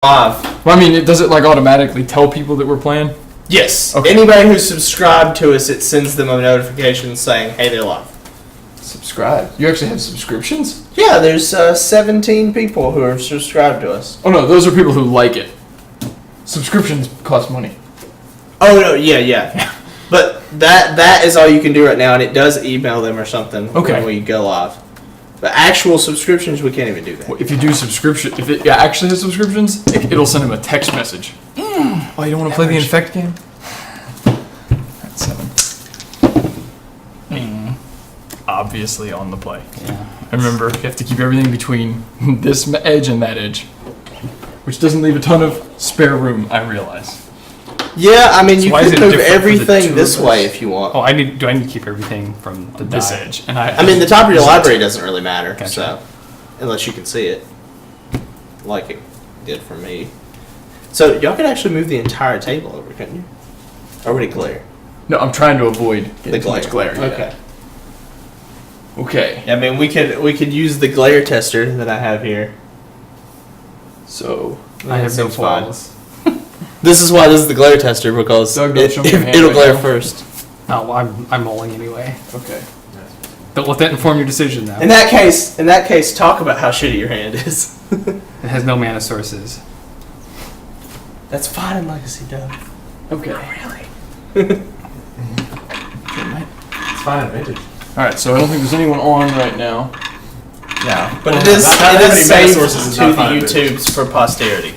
live. Well, I mean, does it like automatically tell people that we're playing? Yes. Okay. Anybody who's subscribed to us, it sends them a notification saying, "Hey, they're live." Subscribe. You actually have subscriptions? Yeah, there's 17 people who are subscribed to us. Oh no, those are people who like it. Subscriptions cost money. Oh no, yeah. But that is all you can do right now, and it does email them or something when we go live. But actual subscriptions, we can't even do that. Well, if you do subscription, if it actually has subscriptions, it'll send them a text message. Oh, you don't want to play the Infect game? That's 7. Obviously on the play. Yeah. And remember, you have to keep everything between this edge and that edge, which doesn't leave a ton of spare room, I realize. Yeah, I mean, So you why is could it move different for the everything two this of way us? if you want. Oh, do I need to keep everything from the This die? edge. And I mean, the top of your this library edge. doesn't really matter, Gotcha. so unless you can see it, like it did for me. So y'all could actually move the entire table over, couldn't you? Or would it glare? No, I'm trying to avoid The getting too much glare. yeah. Okay. Okay. I mean, we could use the glare tester that I have here. So I have no Seems fine. flaws. This is why this is the glare tester, because Doug, don't show me your hand it'll right glare now. first. Oh, well, I'm rolling anyway. okay. Don't let that inform your decision now. In that case, talk about how shitty your hand is. It has no mana sources. That's fine in Legacy, Doug. Okay. Really? It's fine in Vintage. All right. So I don't think there's anyone on right now. No, but Well, it is not having any mana saved sources is to not the fine in YouTubes for posterity.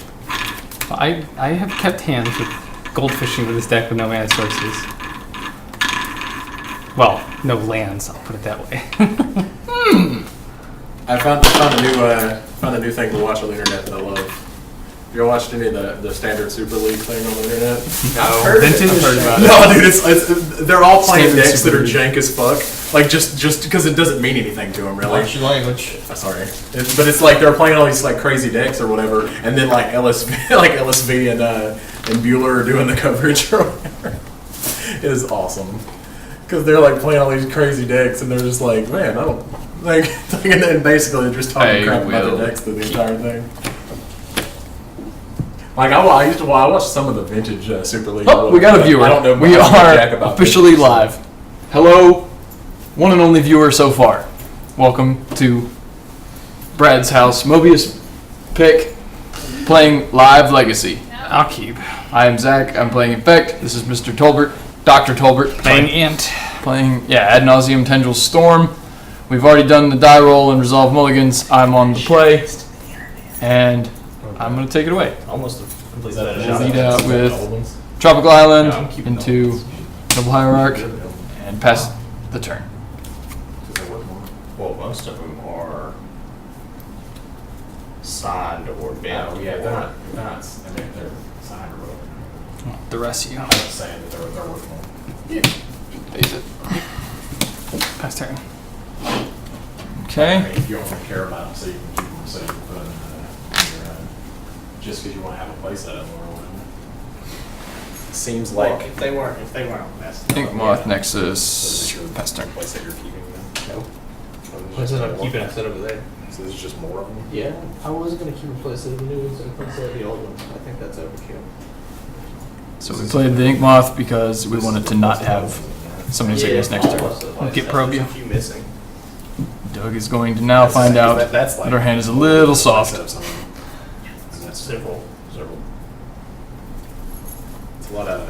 I have kept hands with goldfishing with this deck with no mana sources. Well, no lands, I'll put it that way. I found a new thing to watch on the internet that I love. You ever watched any of the standard Super League thing on the internet? No, vintage? I've heard about it. No, dude, it's they're all playing Standard decks that Super are League. jank as fuck. Like just because it doesn't mean anything to them, really. Watch your language. Sorry, but it's like they're playing all these like crazy decks or whatever, and then like LSV and Bueller are doing the coverage or whatever. It is awesome because they're like playing all these crazy decks, and they're just like, man, I don't like, and then basically they're just talking I crap about will. their decks through the entire thing. Like I watched some of the vintage Super League. Oh, we got a viewer. I don't know. We I don't know jack are about officially vintage, so- live. Hello, one and only viewer so far. Welcome to Brad's house. Mobius pick playing live Legacy. I'll keep. I am Zach. I'm playing Infect. This is Mr. Tolbert, Dr. Tolbert Playing Int. playing Ad Nauseum Tendril Storm. We've already done the die roll and resolve mulligans. I'm on the play, and I'm gonna take it away. Almost a complete Is that We'll a lead shot? out Is that with the old ones? Tropical Island Yeah, I'm keeping into those. Double Hierarch and pass the turn. Well, most of them are signed or bent. Oh, yeah, they're not. I mean, they're signed or whatever. The rest of you. I'm just saying that they're worthwhile. Phase it. Pass turn. I Okay. mean, if you don't really care about them, so you can keep them, so you can put them in your, just because you want to have a place set up or whatever. Seems Like like if they weren't messed up. Ink Moth So Nexus. this is Pass turn. the place that you're keeping them. Nope. Place that I'm keeping it set over there. So there's just more of them. Yeah, I was gonna keep a place of the new ones and a place of the old ones. I think that's overkill. So we played the Ink Moth because we wanted to not have somebody take us next turn. Get probe you. There's a few missing. Doug is going to now find out That's that our hand is a little soft. That's Several. it's a lot of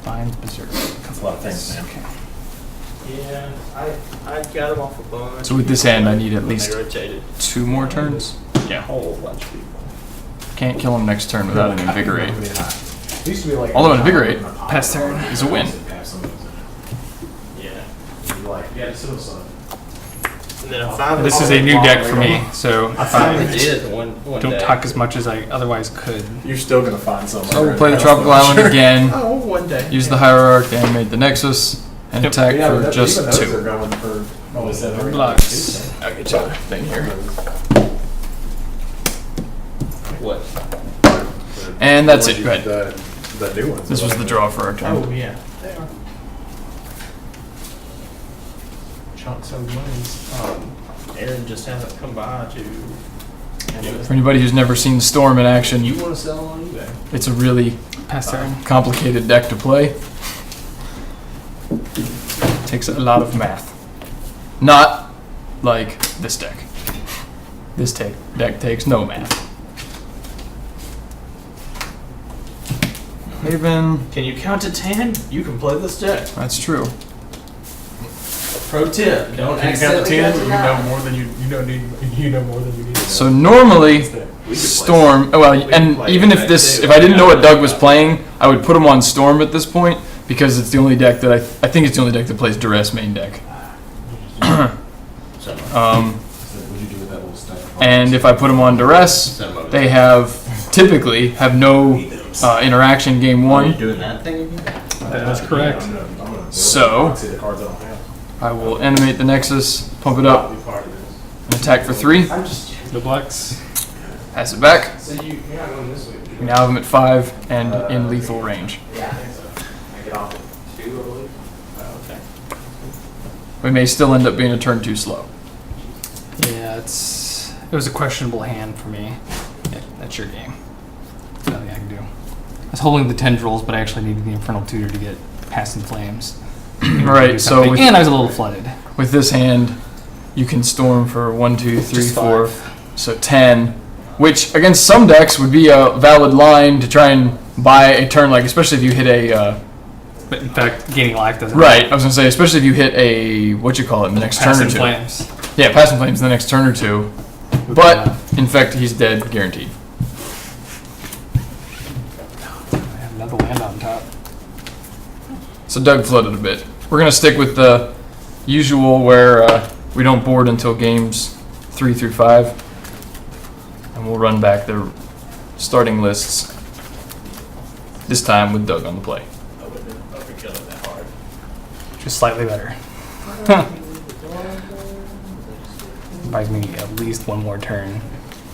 Finds Berserk. that's a lot of things, man. Okay. Yeah, I got them off a bunch. So with this hand, I need at when least they rotated. 2 more turns. A whole bunch of people. Can't kill him next turn without an Invigorate. It used to be like Although Invigorate, pass turn, is a win. Yeah. Yeah, so it's And then I finally. This is a new deck for me, so I finally did one don't day. talk as much as I otherwise could. you're still gonna find somewhere. So we'll play the Tropical Island again. Oh, one day. Use the Hierarch, animate the Nexus, and Yep. attack Yeah, for but just even those are 2. going for only 7 Blocks. I'll get you a thing here. What? And that's it. Go ahead. The new ones. This was the draw for our turn. Oh yeah, they are. Chunks of monies. Aaron just hasn't come by to For anybody who's never seen Storm in action, You want to sell on eBay? it's a really Pass turn. complicated deck to play. Takes a lot of math. Not like this deck. This deck takes no math. Haven, Can you count to 10? You can play this deck. that's true. Pro tip: don't Can you count to accidentally 10? go to You nine. know more than you know more than you need to know. So normally, We could play Storm. Well, We could and play even that if this, too. if I didn't know what Doug was playing, I would put him on Storm at this point because it's the only deck that I think it's the only deck that plays Duress main deck. So, What'd you do with that little stack? And if I put them on Duress, they typically have no interaction game Are you one. doing that thing again? That is correct. So See the cards I don't have. I will animate the Nexus, pump it up, and attack for 3. I'm just. No blacks. Pass it back. So you're not going this way. We now have him at 5 and in lethal range. Yeah, I think so. I get off at 2, I believe. Oh, okay. We may still end up being a turn too slow. Yeah, it was a questionable hand for me. Yeah, that's your game. There's nothing I can do. I was holding the tendrils, but I actually needed the Infernal Tutor to get past in flames. Right, so And I was a little flooded. with this hand, you can storm for 1, 2, 3, Just 4, 5. so 10, which against some decks would be a valid line to try and buy a turn, like especially if you hit a. But in fact, gaining life doesn't. Right, I was gonna say, especially if you hit a in the next Pass turn in or two. flames. Yeah, pass in flames the next turn or two. But in fact, he's dead, guaranteed. I have another land on top. So Doug flooded a bit. We're gonna stick with the usual where we don't board until games 3 through 5, and we'll run back the starting lists. This time with Doug on the play. I wouldn't kill it that hard. Just slightly better. Buys me at least one more turn.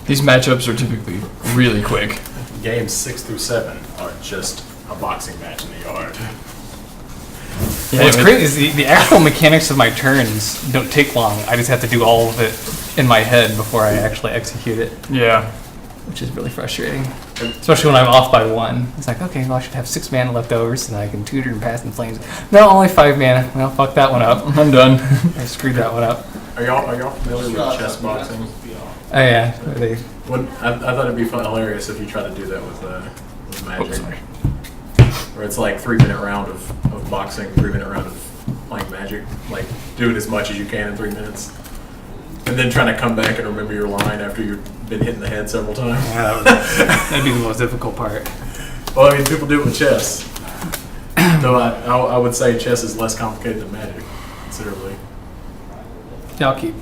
These matchups are typically really quick. Games 6 through 7 are just a boxing match in the yard. Yeah, What's but- great is the actual mechanics of my turns don't take long. I just have to do all of it in my head before I actually execute it, Yeah. which is really frustrating. Especially when I'm off by 1. It's like, okay, well, I should have 6 mana left over so that I can tutor and pass in flames. No, only 5 mana. Well, fuck that one up. I'm done. I screwed that one up. Are y'all familiar with chess boxing? Oh, yeah. They, I thought it'd be hilarious if you tried to do that with Magic. Oh, sorry. Where it's like 3-minute round of boxing, 3-minute round of playing Magic. Like, do it as much as you can in 3 minutes. And then trying to come back and remember your line after you've been hit in the head several times. yeah, that'd be the most difficult part. Well, I mean, people do it with chess. Though I would say chess is less complicated than Magic, considerably. Yeah, I'll keep.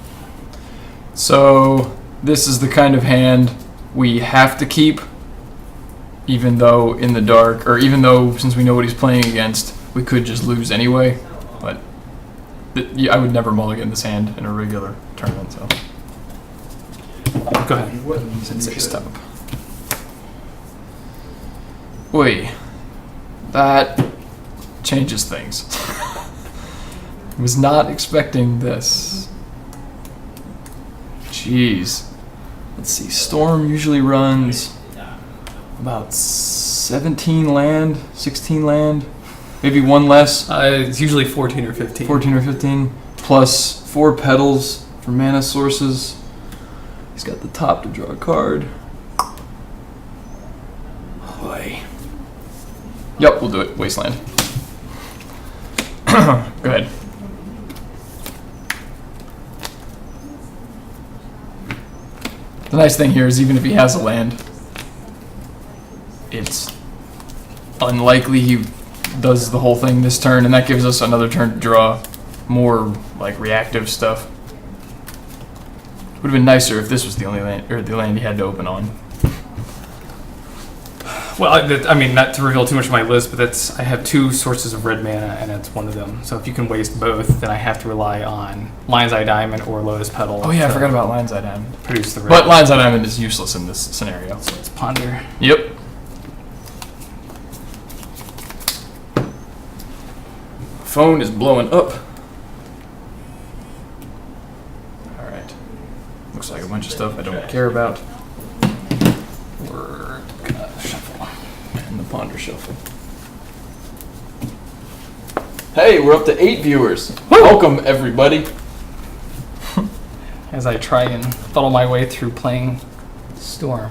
So this is the kind of hand we have to keep, even though in the dark, or even though since we know what he's playing against, we could just lose anyway. But I would never mulligan this hand in a regular tournament. So Go ahead. Sensei stop. Oi, that changes things. Was not expecting this. Jeez. Let's see. Storm usually runs about 17 land, 16 land, maybe one less, It's usually 14 or 15. 14 or 15, plus 4 petals for mana sources. He's got the top to draw a card. Boy. Yep, we'll do it. Wasteland. Go ahead. The nice thing here is even if he has a land, it's unlikely he does the whole thing this turn, and that gives us another turn to draw more like reactive stuff. Would have been nicer if this was the only land, or the land he had to open on. Well, I mean, not to reveal too much of my list, but I have 2 sources of red mana, and that's one of them. So if you can waste both, then I have to rely on Lion's Eye Diamond or Lotus Petal. Oh yeah, I to forgot about Lion's Eye Diamond. produce the red. But Lion's Eye Diamond is useless in this scenario. So let's ponder. Yep. Phone is blowing up. Alright. Looks like a bunch of stuff I don't care about. we're gonna shuffle. And the Ponder Shuffle. Hey, we're up to 8 viewers. Welcome, everybody. As I try and funnel my way through playing Storm.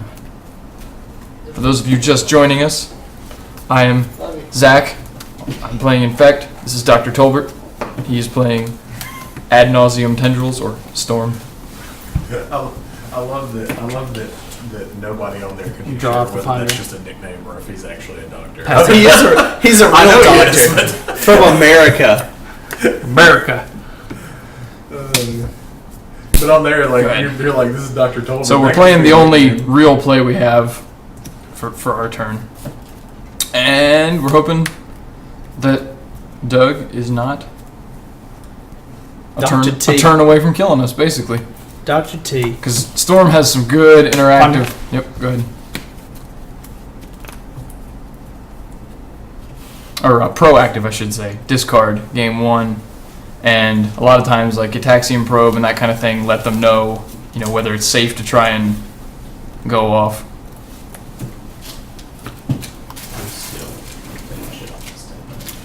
For those of you just joining us, I am Zach. I'm playing Infect. This is Dr. Tolbert. He is playing Ad Nauseum Tendrils, or Storm. I love that nobody on there can You draw off the whether ponder. that's just a nickname or if he's actually a doctor. Pass He is he's a real I know he doctor is, from America. America. but on there, like Go ahead. you're like, this is Dr. Tolbert. So we're That playing could the be only anything. real play we have for our turn. And we're hoping that Doug is not a Dr. T. turn away from killing us, basically. Dr. T. Because Storm has some good interactive... Yep, go ahead. Or proactive, I should say. Discard game 1. And a lot of times, like Ataxian Probe and that kind of thing, let them know, whether it's safe to try and go off.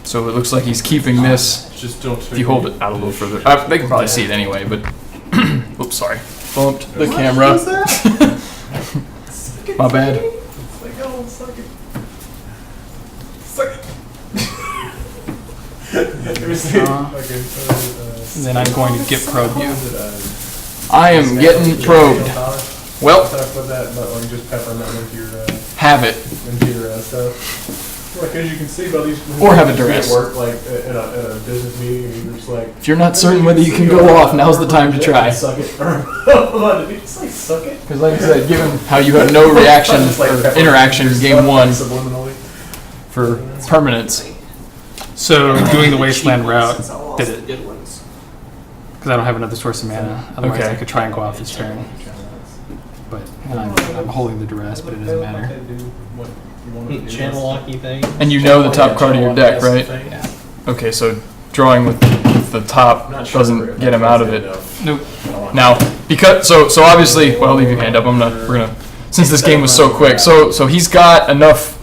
So it looks like he's keeping this. Just don't. If you hold it out a little further, they can probably see it anyway. But oops, sorry, bumped the camera. My bad. It's like, oh, suck it. Suck it. Let me see. Then I'm going to get probe you. I am getting probed. Well, Put that, but like just peppermint into your have it. stuff. Like as you can see by these. Or have a just be duress. At work, like at a business meeting, and you're just like. If you're not certain whether you can go off, now's the time to try. Suck it. Did you just like suck it? Because like I said, given how you had no reaction Just like or peppermint interaction in your game stuff, 1 like, subliminally. for permanence, So doing the Wasteland route did it. Good ones. Because I don't have another source of mana. Otherwise Okay. I could try and go off this turn. But I'm holding the duress, but it doesn't matter. Channel locky thing. and you know the top card of your deck, right? Yeah. Okay, so drawing with the top doesn't get him out of it. Nope. Now, because so obviously, well, leave your hand up. We're gonna since this game was so quick. So he's got enough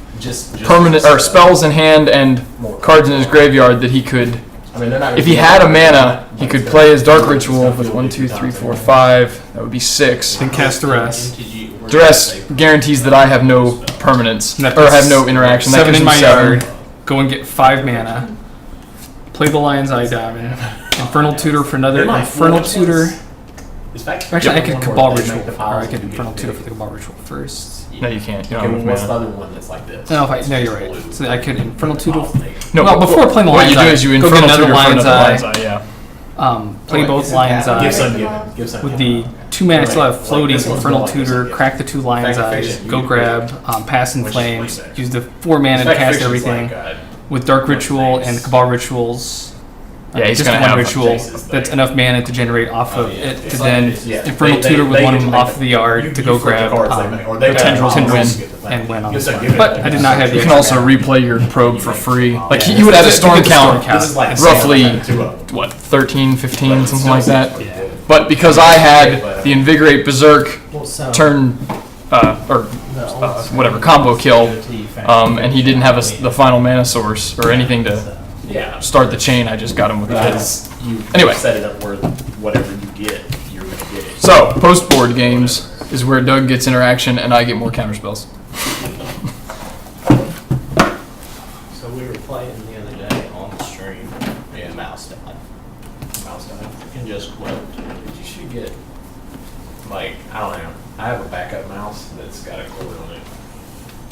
permanent or spells in hand and cards in his graveyard that he could, if he had a mana, he could play his Dark Ritual with 1, 2, 3, 4, 5. That would be 6. Then cast duress. Duress guarantees that I have no permanence And that or have puts no interaction. That 7 gives in me my 7. yard. Go and get 5 mana. Play the Lion's Eye Diamond. Infernal Tutor for another Infernal Tutor. Actually, I could Cabal Ritual. Or I could Infernal Tutor for the Cabal Ritual first. No, you can't. You don't have enough What's the mana. other one that's like this? No, you're right. So I could Infernal Tutor. No, Well, before playing the what Lion's you do Eye, is you go get Infernal another Tutor for Lion's another Eye. Lion's Eye, yeah. Play both Lion's Give Eyes. Sungiven. Give Sungiven. With the 2 mana I still have floating, Infernal Tutor, crack the 2 Lion's Eyes, go grab, Pass in Flames, use the 4 mana to cast everything. With Dark Ritual and Cabal Rituals. Yeah, he's just gonna one have ritual Jace's that's thing. enough mana to generate off of it to It's then like- yeah. Infernal They- Tutor with they one get of to them make off the- the yard you to flip go the grab cards they make, or they the got Tendrils and options win. to get the thing. And win on Yes, this I one. give it But that. I did not have the You can also replay your probe for free. Like Yeah. you would have a It's storm the storm count, count. This is like roughly two of them. what 13, 15, something like that. Yeah. But because I had the Invigorate Berserk turn or whatever combo kill, and he didn't have the final mana source or anything to Yeah. start the chain, I just got him with that. Because you Anyway. set it up where whatever you get, you're going to get it. So post board games is where Doug gets interaction and I get more counterspells. So we were playing the other day on the stream, and Mouse died. And just quit. You should get, like, I don't know. I have a backup mouse that's got a cord on it.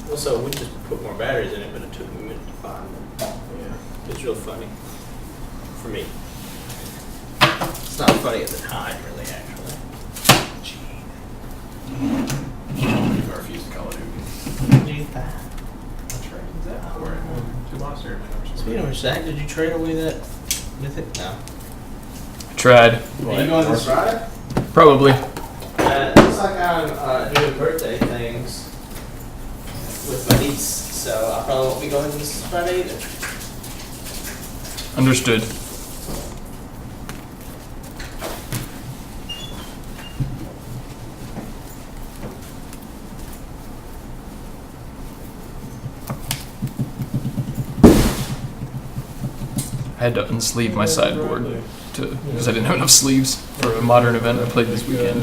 Well, so we just put more batteries in it, but it took me a minute to find them. Yeah. It's real funny. For me. It's not funny at the time, really, actually. I refuse to call it Duty. That's right. Exactly. We're in 2 monster. Speaking of which, Zach, did you trade away that mythic? No. I tried. Are you going this Friday? Probably. Looks like I'm doing birthday things with my niece, so I probably won't be going this Friday either. Understood. I had to unsleeve my sideboard because I didn't have enough sleeves for a modern event I played this weekend.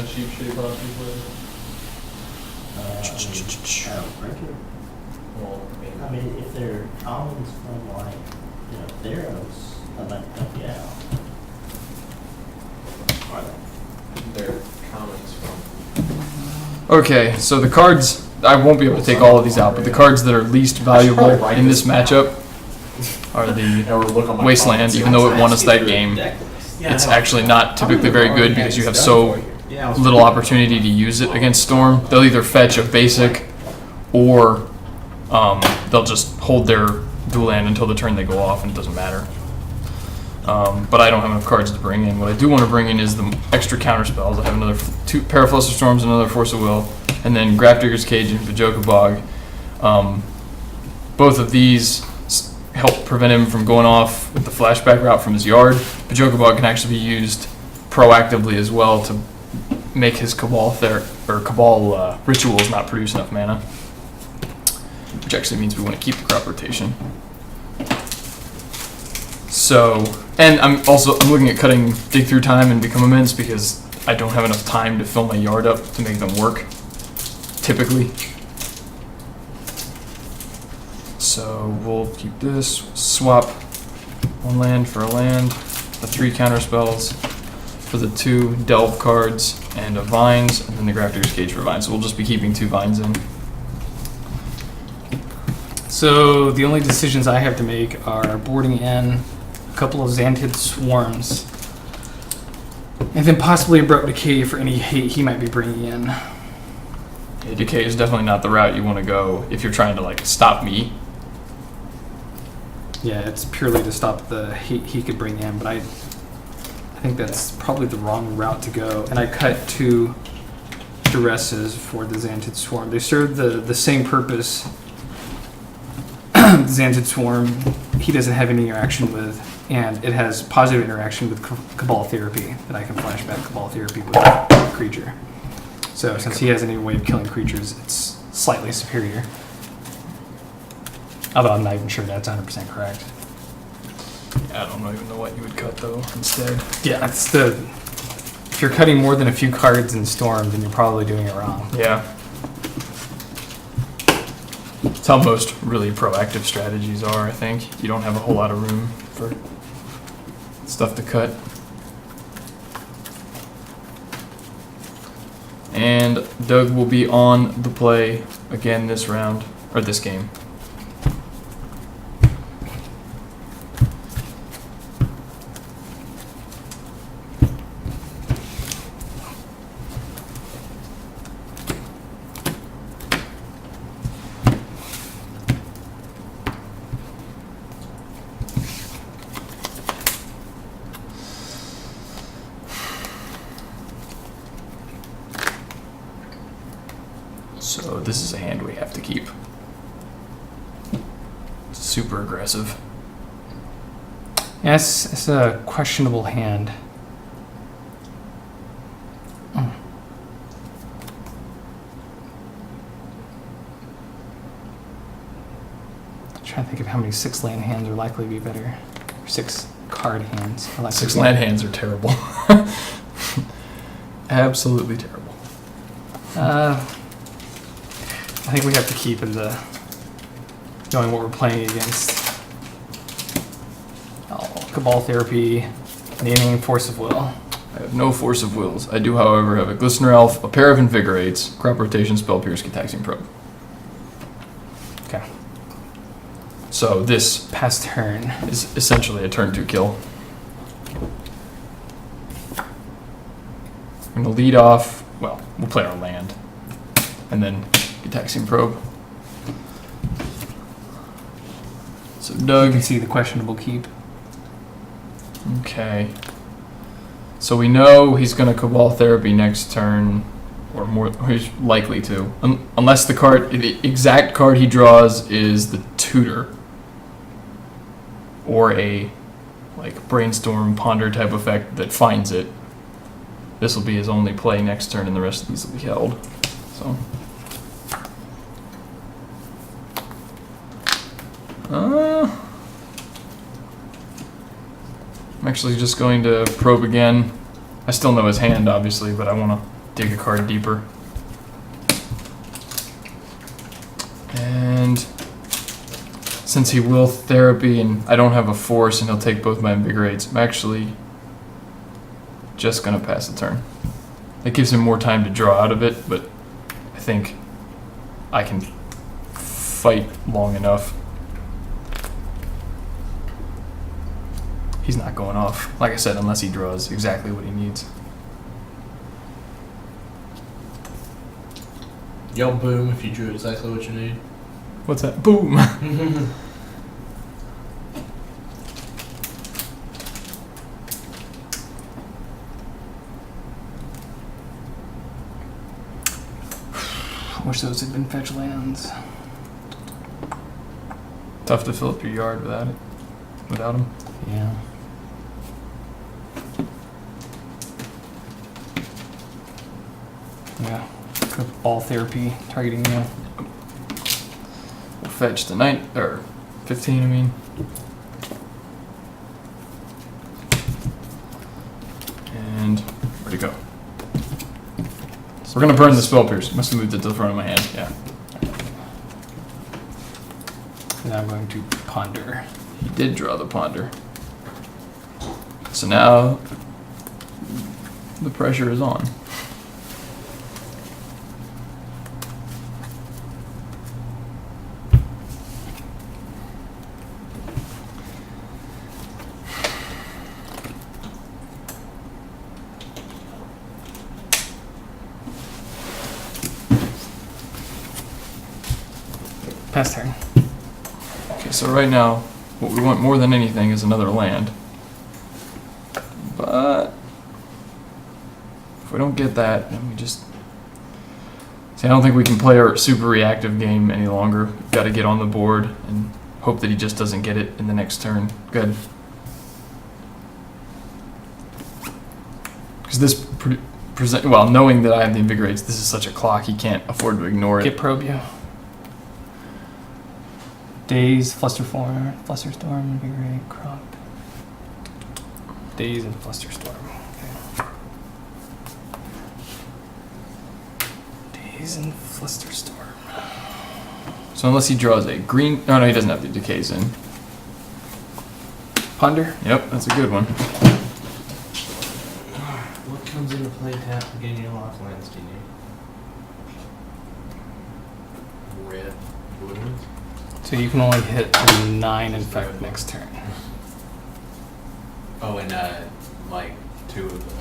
I mean, if they're commons from like, Theros, I'd like to help you out. They're comments from. Okay, so the cards, I won't be able to take all of these out, but the cards that are least valuable in this matchup are the Wasteland, even though it won us that game. It's actually not typically very good because you have so little opportunity to use it against Storm. They'll either fetch a basic or they'll just hold their dual land until the turn they go off and it doesn't matter. But I don't have enough cards to bring in. What I do want to bring in is the extra counter spells. I have another two Pair of Fluster Storms, another Force of Will, and then Grafdigger's Cage and Bajoka Bog. Both of these help prevent him from going off with the flashback route from his yard. Bajoka Bog can actually be used proactively as well to make his Cabal rituals not produce enough mana, which actually means we want to keep the crop rotation. So, and I'm looking at cutting Dig Through Time and Become Immense because I don't have enough time to fill my yard up to make them work, typically. So we'll keep this, swap one land for a land, the 3 counter spells for the 2 delve cards and a vines, and then the Grafdigger's Cage for vines. So we'll just be keeping 2 vines in. So the only decisions I have to make are boarding in a couple of Xantid Swarms, and then possibly Abrupt Decay for any hate he might be bringing in. Yeah, Decay is definitely not the route you want to go if you're trying to stop me. Yeah, it's purely to stop the hate he could bring in, but I think that's probably the wrong route to go. And I cut 2 Duresses for the Xantid Swarm. They serve the same purpose. Xantid Swarm, he doesn't have any interaction with, and it has positive interaction with Cabal Therapy that I can flashback Cabal Therapy with a creature. So since he has any way of killing creatures, it's slightly superior. Although I'm not even sure that's 100% correct. I don't even know what you would cut though instead. Yeah, it's if you're cutting more than a few cards in Storm, then you're probably doing it wrong. Yeah. It's how most really proactive strategies are, I think. You don't have a whole lot of room for stuff to cut. And Doug will be on the play again this round, or this game. So this is a hand we have to keep. It's super aggressive. Yes, it's a questionable hand. Trying to think of how many 6 land hands are likely to be better. Or 6 card hands are likely 6 to be land hands are terrible. Absolutely terrible. I think we have to keep in the knowing what we're playing against. Cabal Therapy, naming Force of Will. I have no Force of Wills. I do, however, have a Glistener Elf, a pair of Invigorates, Crop Rotation, Spell Pierce, Gitaxian Probe. Okay. So this Past turn. is essentially a turn 2 kill. I'm going to lead off, well, we'll play our land, and then Gitaxian Probe. So You Doug, can see the questionable keep. okay. So we know he's going to Cabal Therapy next turn, or more, he's likely to, unless the exact card he draws is the Tutor, or a Brainstorm Ponder type effect that finds it. This will be his only play next turn, and the rest of these will be held. So. I'm actually just going to probe again. I still know his hand, obviously, but I want to dig a card deeper. And since he will therapy and I don't have a force and he'll take both my invigorates, I'm actually just going to pass the turn. That gives him more time to draw out of it, but I think I can fight long enough. He's not going off, like I said, unless he draws exactly what he needs. Yell boom if you drew exactly what you need. What's that? Boom! Wish those had been fetch lands. Tough to fill up your yard without him. Yeah. Yeah. All therapy targeting you. We'll fetch the 15, I mean. And where'd it go? We're gonna burn the spell pierce. Must have moved it to the front of my hand. Yeah. And I'm going to ponder. He did draw the ponder. So now the pressure is on. Pass turn. Okay, so right now, what we want more than anything is another land. But if we don't get that, then we just... See, I don't think we can play our super reactive game any longer. We've got to get on the board and hope that he just doesn't get it in the next turn. Good. Because this well, knowing that I have the invigorates, this is such a clock, he can't afford to ignore it. Get probe you. Daze, Flusterstorm, Invigorate, Crop. Daze and Flusterstorm. Okay. Daze and Flusterstorm. So unless he draws a green... Oh, no, he doesn't have the decays in. Ponder. Yep, that's a good one. What comes into play tap to gain your life lands, do you need? Red, blue. So you can only hit a 9 infect next turn. Oh, and like 2 of the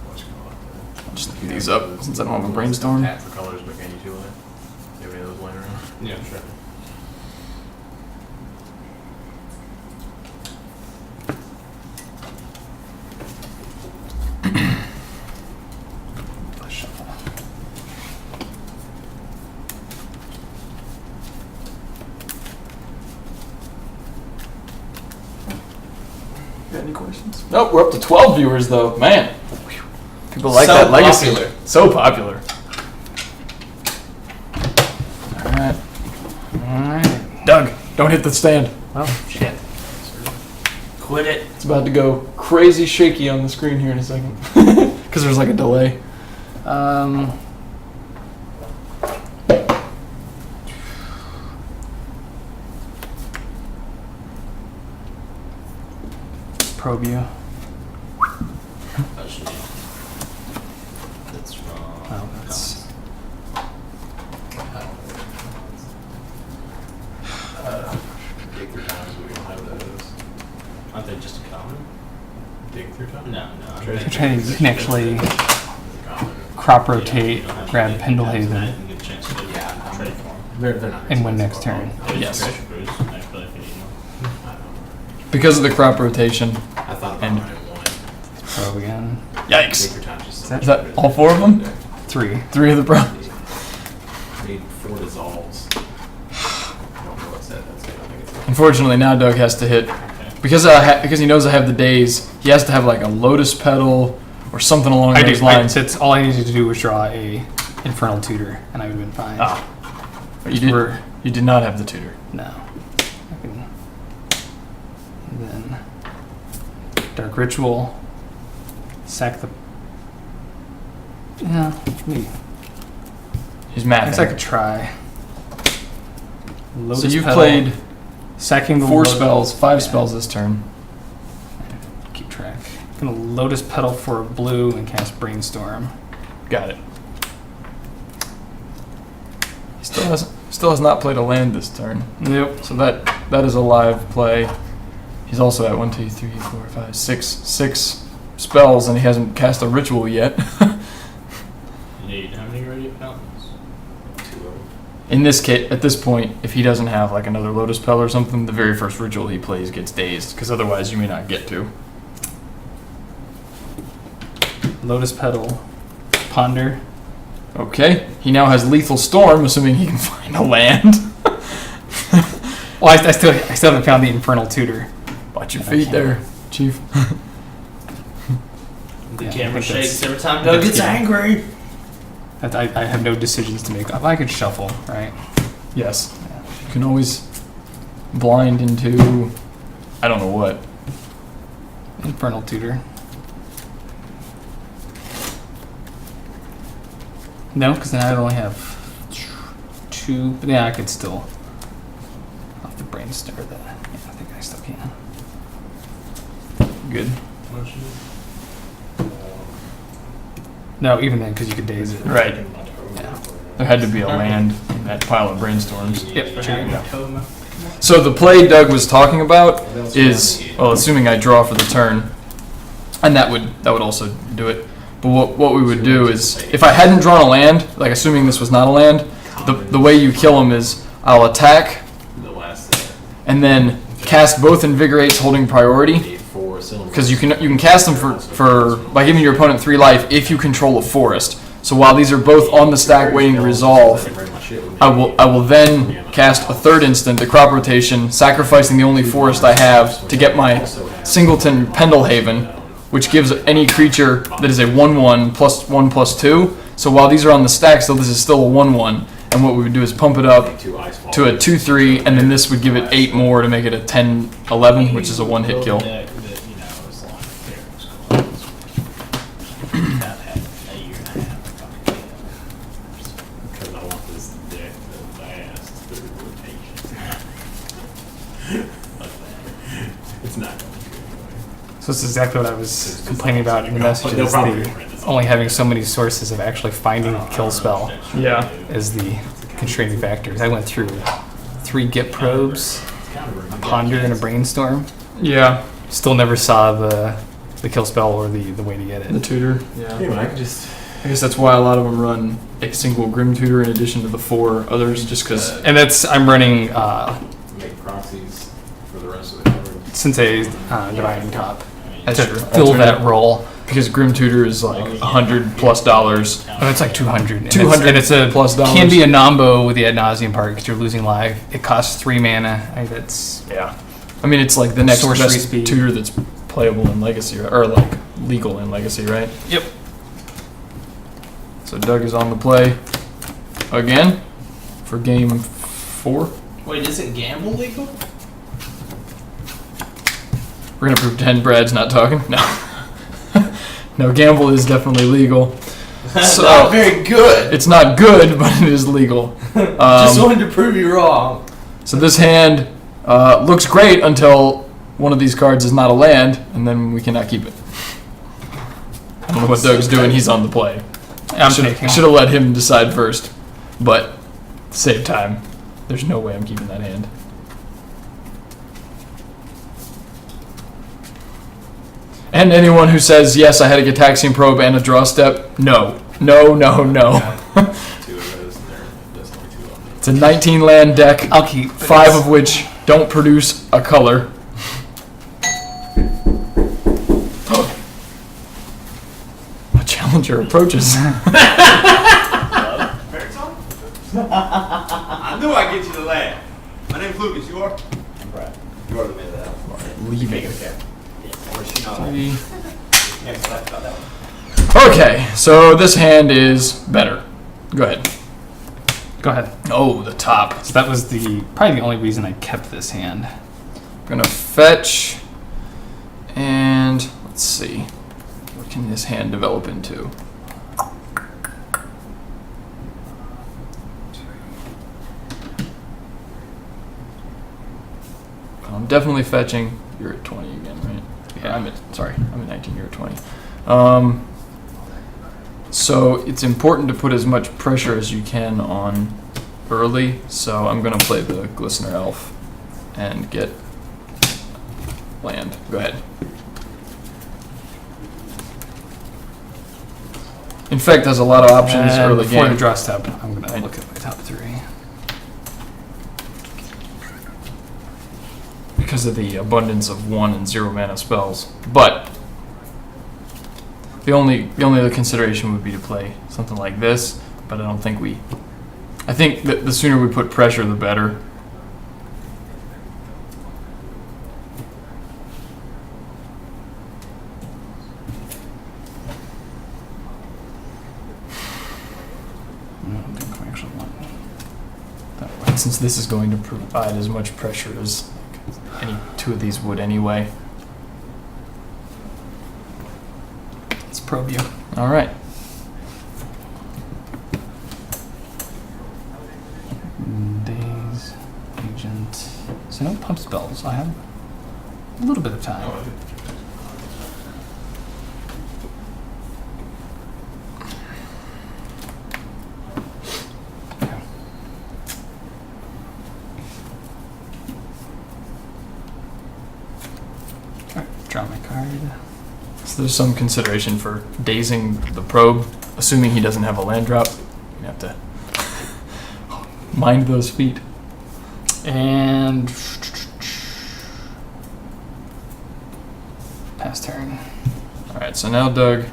whatchamacallit. I'll just leave these up since I don't have a brainstorm. Tap for colors, but can you 2 life? Do you have any of those laying around? Yeah, sure. Shuffle. Got any questions? Nope, we're up to 12 viewers though. Man, people like So that legacy. popular. So popular. All right, Alright. Doug, don't hit the stand. Well, shit. Quit it. It's about to go crazy shaky on the screen here in a second because there's like a delay. Probe you. That's wrong. Oh, that's. Dig through times, we don't have those. Aren't they just a common? Dig through times? No. I'm trying to, you can actually Common. crop rotate, grab Pendlehaven, And get a chance to Yeah. trade for 'em. They're not. and win next turn. There's Yes. treasure cruise, actually, if you need one. I don't know. Because of the crop rotation. I thought about And- it once. Probe again. Dig Yikes. through times just Is that- Is that all 4 of them? 3. 3 of the problems. Need 4 dissolves. I don't know what's that. That's it. I think it's Unfortunately, now Doug has to hit because he knows I have the days. He has to have like a lotus petal or something along I those do. lines. It's all I needed to do was draw a Infernal Tutor, and I would have been fine. Ah. But you did not have the tutor. No. I can. And then Dark Ritual. Sack the. Yeah, maybe. He's I mapping. guess I could try. So Lotus you've Petal, played sacking the 4 Lotus- spells, 5 Yeah, spells this turn. Keep track. Gonna Lotus Petal for a blue and cast Brainstorm. Got it. He still has not played a land this turn. Nope. So that is a live play. He's also at 1, 2, 3, 4, 5, 6 spells, and he hasn't cast a ritual yet. You need how many radio fountains? 2 of them. In this case, at this point, if he doesn't have like another Lotus Spell or something, the very first ritual he plays gets dazed, because otherwise you may not get to. Lotus Petal. Ponder. Okay, he now has Lethal Storm, assuming he can find a land. Well, I still haven't found the Infernal Tutor. Watch your feet there, Chief. The Yeah, I camera think shakes that's- every time Doug gets angry. I have no decisions to make. If I could shuffle, right? Yes. You can always blind into, I don't know what. Infernal Tutor. No, because then I'd only have 2. But yeah, I could still. I'll have to brainstorm that. Yeah, I think I still can. Good. No, even then, because you could daze it. Right. Yeah. There had to be a land in that pile of brainstorms. Yep. Sure. So the play Doug was talking about is, well, assuming I draw for the turn, and that would also do it. But what we would do is, if I hadn't drawn a land, like assuming this was not a land, the way you kill him is I'll attack The last and then cast both Invigorates holding priority, because you can cast them for by giving your opponent 3 life if you control a forest. So while these are both on the stack waiting to resolve, I will then cast a 3rd instant, the Crop Rotation, sacrificing the only forest I have to get my Singleton Pendelhaven, which gives any creature that is a 1/1 +1/+2. So while these are on the stack, so this is still a 1/1, and what we would do is pump it up to a 2/3, and then this would give it 8 more to make it a 10/11, which is a 1-hit kill. Because I want this deck to last through rotation. It's not going to anyway. So that's exactly what I was complaining about in the message. They'll Is probably the print this only having so many sources of actually finding the kill spell Yeah. is the constraining factors. I went through 3 Git probes, a Ponder, and a Brainstorm. Yeah. Still never saw the kill spell or the way to get The it. tutor. Yeah. Anyway, I can just I guess that's why a lot of them run a single Grim Tutor in addition to the 4 others, just because. And I'm running make proxies for the rest of the coverage. Sensei Dividing Top That's to true. fill that role. Because Grim Tutor is like $100+. Oh, it's like 200. And 200 and it's a plus dollars. can be a nombo with the ad nauseum part because you're losing live. It costs 3 mana. That's Yeah. I mean, it's like the next Sorcery best speed. tutor that's playable in Legacy, or like legal in Legacy, right? Yep. So Doug is on the play again for game 4. Wait, isn't gamble legal? We're gonna pretend Brad's not talking. No. No, gamble is definitely legal. That's So- not very good. It's not good, but it is legal. Just wanted to prove you wrong. So this hand looks great until one of these cards is not a land, and then we cannot keep it. I don't know what Doug's doing. He's on the play. I'm Should taking. have let him decide first, but to save time, there's no way I'm keeping that hand. And anyone who says yes, I had a Gitaxian Probe and a draw step, no, no, no, no. 2 of those, and there's only 2 of them. It's a 19 land deck. I'll keep 5 of which don't produce a color. A challenger approaches. I knew I'd get you to laugh. My name's Lucas. You are? I'm Brad. You are the man of that. Leaving. Or she not? Okay, so this hand is better. Go ahead. Go ahead. Oh, the top. So that was probably the only reason I kept this hand. Gonna fetch and Let's see. What can this hand develop into? I'm definitely fetching. You're at 20 again, right? Yeah. I'm at 19, you're at 20. So it's important to put as much pressure as you can on early, so I'm going to play the Glistener Elf and get land. Go ahead. Infect has a lot of options And early before game. the draw step, I'm going Right. to look at my top 3. Because of the abundance of 1 and 0 mana spells. But the only other consideration would be to play something like this, but I think that the sooner we put pressure, the better. I don't think I actually want that way. Since this is going to provide as much pressure as any two of these would anyway. Let's probe you. All right. Days, agent. So no pump spells. I have a little bit of time. Okay. Alright, draw my card. So there's some consideration for dazing the probe, assuming he doesn't have a land drop. You have to mind those feet. And pass turn. All right, so now Doug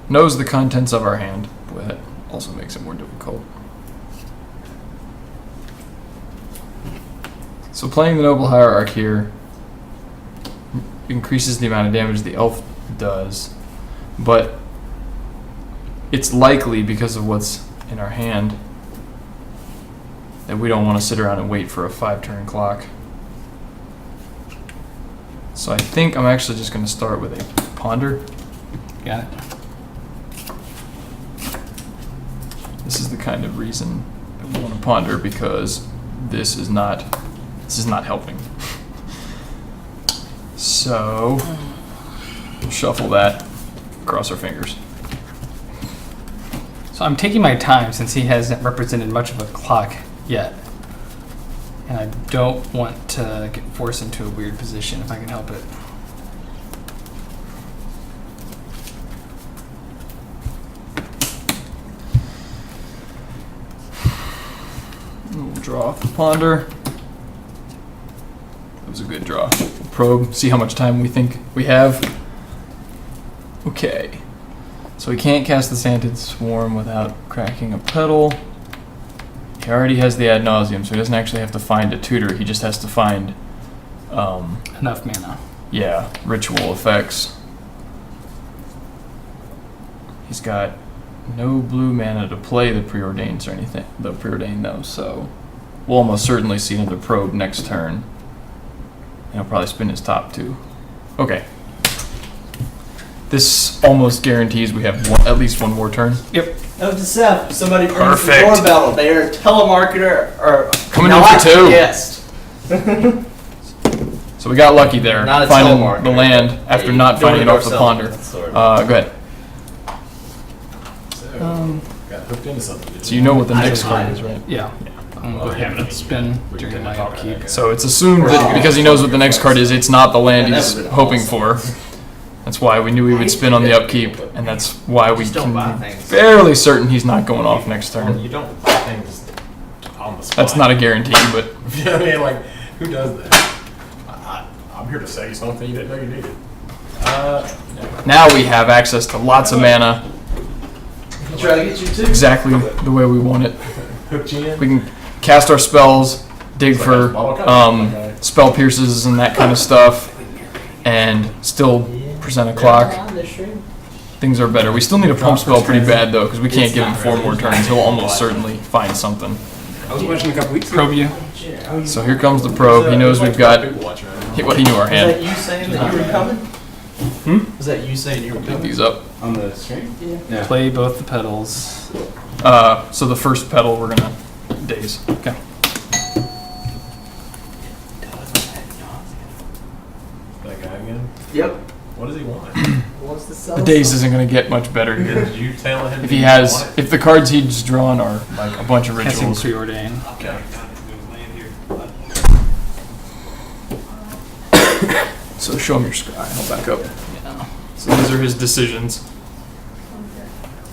knows the contents of our hand. Boy, that also makes it more difficult. So playing the Noble Hierarch here increases the amount of damage the elf does, but it's likely, because of what's in our hand, that we don't want to sit around and wait for a 5-turn clock. So I think I'm actually just going to start with a Ponder. Got it. This is the kind of reason that we want to Ponder, because this is not helping. So we'll shuffle that, cross our fingers. So I'm taking my time since he hasn't represented much of a clock yet. And I don't want to get forced into a weird position if I can help it. We'll draw off the Ponder. That was a good draw. Probe, see how much time we think we have. Okay. So we can't cast the Sanded Swarm without cracking a petal. He already has the Ad Nauseam, so he doesn't actually have to find a tutor. He just has to find, Enough mana. yeah, ritual effects. He's got no blue mana to play the Preordains or anything. The Preordain, though, so we'll almost certainly see another Probe next turn. And he'll probably spin his top too. Okay. This almost guarantees we have at least one more turn. Yep. Note to self, somebody brings Perfect. the doorbell. They are a telemarketer or Coming in not for 2. a guest. So we got lucky there, Not a finding telemarketer. the land after Hey, not finding it off the door-to-door Ponder. salesman, Go ahead. So, got hooked into something. So you know what the I next know card mine. is, right? Yeah. I'm going to have it spin during my upkeep. So it's assumed that because he knows what the next card is, it's not the land Yeah, he's that would've been hoping awesome. for. That's why we knew he would spin on the upkeep, and that's why we Just don't buy can be things. fairly certain he's not going off next turn. You don't buy things on the spot. That's not a guarantee, but You know what I mean? Like, who does that? I'm here to sell you something you didn't know you needed. now we have access to lots of mana, Try to get you too. exactly the way we want it. Hooked you in. We can cast our spells, dig It's like for a small kind. Okay. spell pierces and that kind of stuff, and still present a clock. Things are better. We still need a pump spell pretty bad though, because we can't give him 4 more turns. He'll almost certainly find something. I was watching a couple weeks ago. Probe you. So here comes the probe. He knows we've got. People watching right now. He knew our Was that hand. you saying that you were coming? Was that you saying you were Pick coming? these up. On the string? Yeah. Play both the pedals. So the first pedal we're gonna daze. Okay. That guy again? Yep. What does he want? What's the cell? The daze isn't gonna get much better here. Did you tell him? If he has, if the cards he's drawn are like a bunch of Casting rituals. preordain. Okay. So show him your scry. I'll back up. Yeah. So these are his decisions.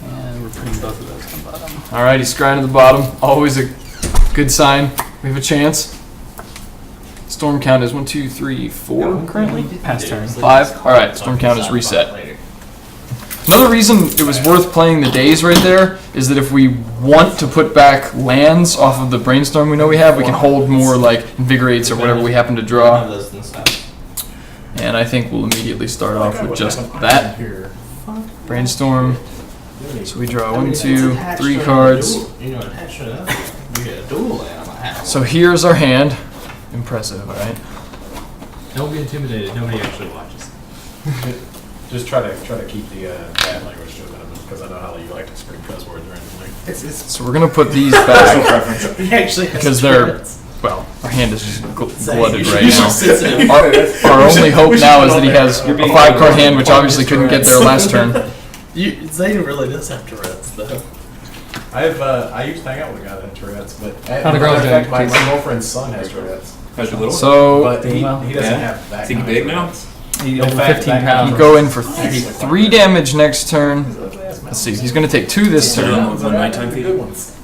And we're putting both of those on the bottom. All right, he's scrying to the bottom. Always a good sign. We have a chance. Storm count is 1, 2, 3, 4 currently. Pass turn. 5. All right, storm count is reset. Another reason it was worth playing the days right there is that if we want to put back lands off of the brainstorm we know we have, we can hold more like invigorates or whatever we happen to draw. Those and stuff. And I think we'll immediately start off with What just happened that. Here. Brainstorm. So we draw 1, It's 2, attached 3 to a cards. dual- You know, attached to that. We get a dual land on the house. So here's our hand. Impressive, all right? Don't be intimidated. Nobody actually watches. Just try to keep the bad language to a minimum because I know how you like to scream cuss words or anything. So we're gonna put these back He actually has because they're, threads. well, our hand is just Saying glutted you right should now. sit in it. Our only hope now is that he has a 5-card hand, which obviously couldn't get there last turn. Zayden really does have Tourette's, though. I used to hang out with a guy that had Tourette's, but Not a girl, in fact, my Jake. girlfriend's son has Tourette's. How's your little? So But he Well, doesn't yeah. have that. Is he kind of big now? Tourette's. He, In over fact, 15 that guy- pounds. you go in for 3 damage next turn. Let's see, he's gonna take 2 this turn. One nighttime feed? Good ones.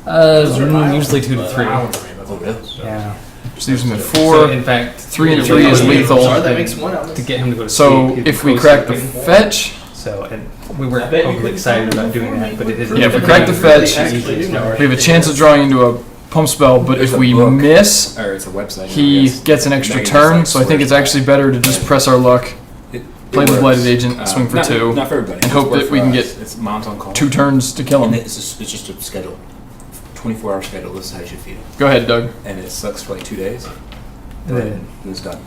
Usually 2 to 3. Oh, really? Yeah. Just leaves him at So 4. in fact, 3 and 3 is lethal. Sorry, that makes one of to us. get him to go to So sleep. he'd if we close crack the it. fetch, So and we weren't I bet you overly couldn't excited tell about doing that, but it is. Yeah, if we crack the fetch, Actually, we have a chance of drawing into a pump spell, but if we miss, Or it's a website. he gets an extra turn, so I think it's actually better to just press our luck, play the Blighted Agent, swing for 2, Not for everybody. and hope that we can get It's mom's on call. 2 turns to kill And him. it's just a schedule. 24-hour schedule. This is how you should feed them. Go ahead, Doug. And it sucks for like 2 days. And And then- then it's done.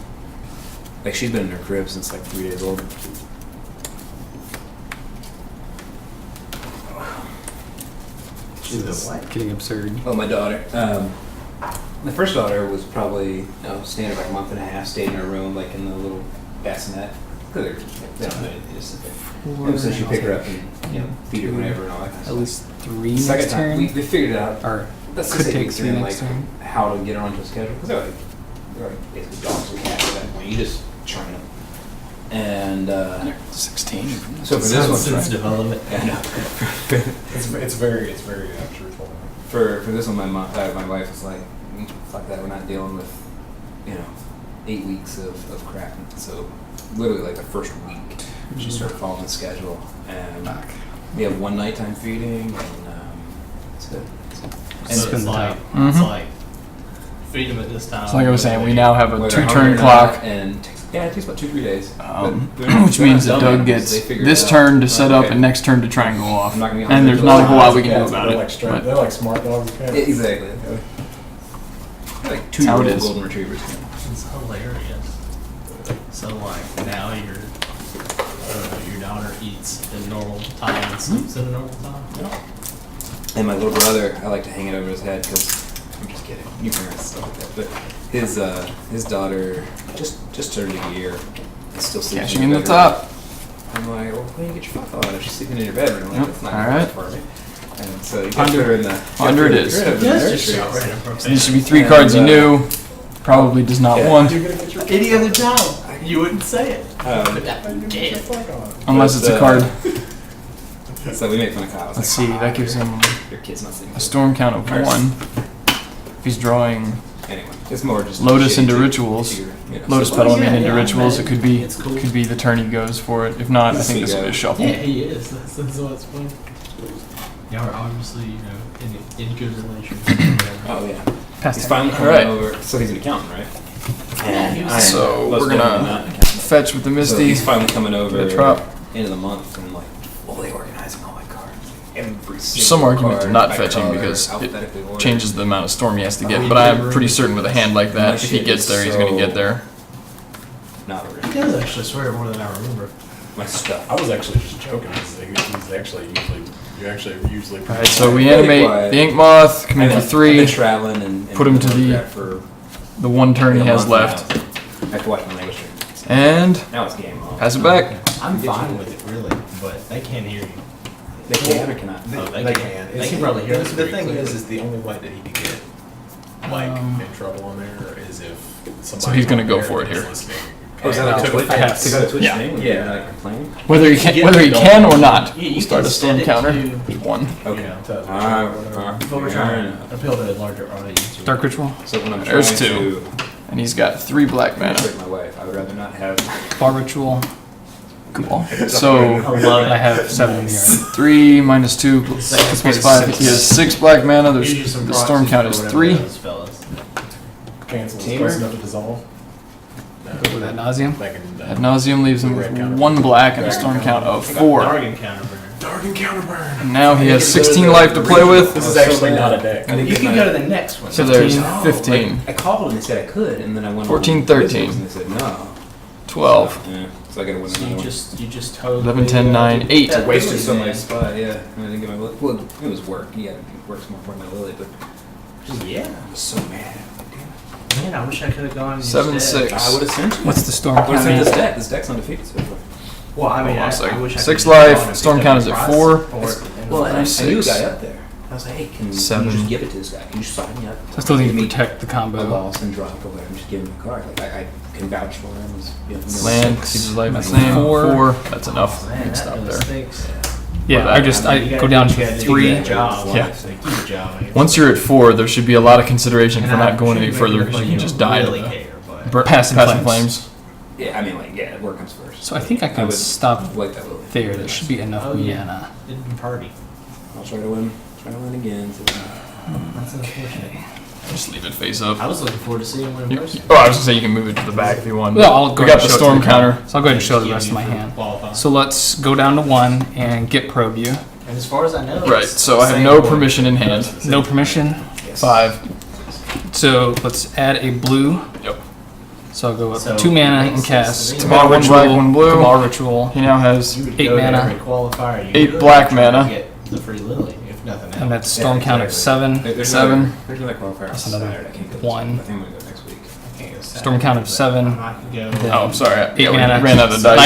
Like she's been in her crib since like 3 days old. This is getting absurd. Oh, my daughter. My first daughter was probably staying like a month and a half, stayed in her room like in the little bassinet. Because they don't know anything, just sit there. And so she pick her up and feed her whenever and all that kind of At stuff. least 3 Second next time, turn. we figured it out. Or Let's could just say take weeks 3 in, next like turn. how to get her onto a schedule because they're like basically dogs or cats at that point. You just train them. And 16. so for this one, Since development. yeah, no. It's very truthful. For this one, my wife was like, "Fuck that, we're not dealing with 8 weeks of crap." So literally like the first week, she started following the schedule, and we have 1 nighttime feeding, and it's good. And so Spin it's the like, top. it's Mhm. like, feed him at this time. So like I was saying, we now have a Whether they're 2-turn hungry or clock, not, and it takes about 2-3 days. which means that Doug gets this turn to set up and next turn to try and go off. I'm not gonna be And there's not a whole lot we can do about They're it. like straight. But They're like smart dogs. and cats. Exactly. Like That's how it 2-year-old is. golden retrievers. It's hilarious. So like now your daughter eats in normal time and sleeps in a normal time. And my little brother, I like to hang it over his head because I'm just kidding. New parents stuff like that. But his daughter just turned a year. And still sleeping Cashing in the bedroom. top. I'm like, well, why don't you get your fuck on if she's sleeping in your bedroom? I'm like, Yep, that's not all gonna right. work for me. And so you get her in the 100 it is. crib in the nursery. So these should be 3 cards you knew. Probably does not Yeah. want, You're gonna get your Any other job, you wouldn't say it. get your fuck on. unless it's a card. So we make fun of Kyle. It's Let's like, see, that gives him your kid's not sleeping. a storm count of 1. If he's drawing Anyway, it's more just Lotus shitty into to- rituals. to, Lotus so- Petal, I mean, yeah, into yeah, rituals, I it could be It's cool. could be the turn he goes for it. If not, I think this will be a shuffle. Yeah, he is. That's what's funny. Y'all are obviously, in good relations. Oh yeah. Pass He's turn. finally coming Alright. over. So he's an accountant, right? And I am So most we're definitely gonna not an accountant. fetch with the So Misty. he's finally coming over Get a drop. end of the month and like fully organizing all my cards. Every single Some argument to card not by fetching color, because it alphabetically ordered. changes the amount of storm he has to get. But I'm pretty certain with a hand like that, if he gets there, he's gonna get there. Not He original. does actually swear more than I remember. my stuff. I was actually just joking. He's actually usually. All right, so we Very animate quiet. the ink moth. Come in I've for been 3. traveling and Put him to doing the- that for The 1 turn he a has month left, now. I have to watch my language stream. and Now it's game on. pass it back. I'm fine with it, really, but they can't hear you. They can or cannot. Oh, They can. They can probably hear us The pretty thing clearly. is the only way that he could get like in trouble on there is if somebody. So he's gonna go on there for it is here. listening. Oh, is that And on took Twitch? offense. To go to Twitch Yeah. thing? Yeah. And, complain? Whether he can or not, You we'll start can a storm set it counter. to- There's 1. Okay. Yeah. To- But we're fair trying enough. to appeal to a larger audience. Dark Ritual, So when I'm trying There's to 2. And he's got 3 black mana. trick my wife, I would rather not have. Bar Ritual. Cool. So I love it. I have 7 in the yard. 3 minus 2 plus 5. He has 6 black mana. There's Use some the storm proxies count or is whatever 3. those fellas. Cancel is Tamer? close enough to dissolve. Go with Ad Nauseam. Back in, Ad nauseum leaves him with 1 black and a storm count of 4. Dargan counterburn. Dargan Counterburn. And now he has 16 life to play with. This is so actually bad. not a deck. I didn't You get can my- go to the next one. So there's 15. 15, I called and they said I could, and then I went 14, on 13. and they said no. 12, Yeah, so I gotta win So another you one. just totally 11, 10, 9, 8. that Wasted Lily so man. much spot, yeah. And I didn't get my Lily. Well, it was work. Yeah, work's more important than Lily, but Yeah. I was so mad. Man, I wish I could have gone. 7, instead. 6. I would have sent you. What's the storm I would have sent count? this deck. This deck's undefeated so far. Well, I mean, Hold on a I second. wish I 6 could have life, gone and storm picked count up is at the 4. prize for it and Well, and I knew a 6. guy up there. I was like, hey, can you 7. just give it to this guy? Can you sign me up? I still need Give to me protect the a combo. loss and drop or whatever. Just give him a card. Like I can vouch for him. He's, you know, Land, six. keeps his life the That's same. 4. 4. That's enough. Man, You can that stop really there. stinks. Yeah, Well, I just I mean, I you go gotta- down you to gotta do 3. that job. Yeah. So keep the job. I guess. Once you're at 4, there should be a lot of consideration for And not I'm going sure any you further look because like you can just die to really the care, but Passing passing flames. flames. Yeah, I mean, like, yeah, work comes first. So I think I can would stop like that Lily. there. There should be enough Oh, yeah. mana. didn't party. I'll try to win. Try to win again. So That's unfortunate. Just leave it face up. I was looking forward to seeing one in You- person. oh, I was gonna say you can move it to the back if you want. Well, I'll go We ahead got and the show it storm to the crowd. counter. So I'll go ahead and show the Just rest of my give you hand. qualifying. So let's go down to 1 and get probe you. And as far as I know, Right, it's so the I have same no one. permission in hand. No permission. 5. So let's add a blue. Yep. So I'll go up So, 2 mana makes and sense cast to me. Cabal 1 black, Ritual. 1 blue. Cabal Ritual. He now has You would 8 go to mana. every qualifier. You 8 would black try to mana. Get the free Lily, if nothing else. And that's storm count of 7. there's 7. Another, there's another qualifier. That's on another Saturday. I can't go this 1. week. I think I'm gonna go next week. I can't go Storm count of but 7. I can go. Then- Oh, I'm sorry. 8 Yeah, we mana. ran out of And I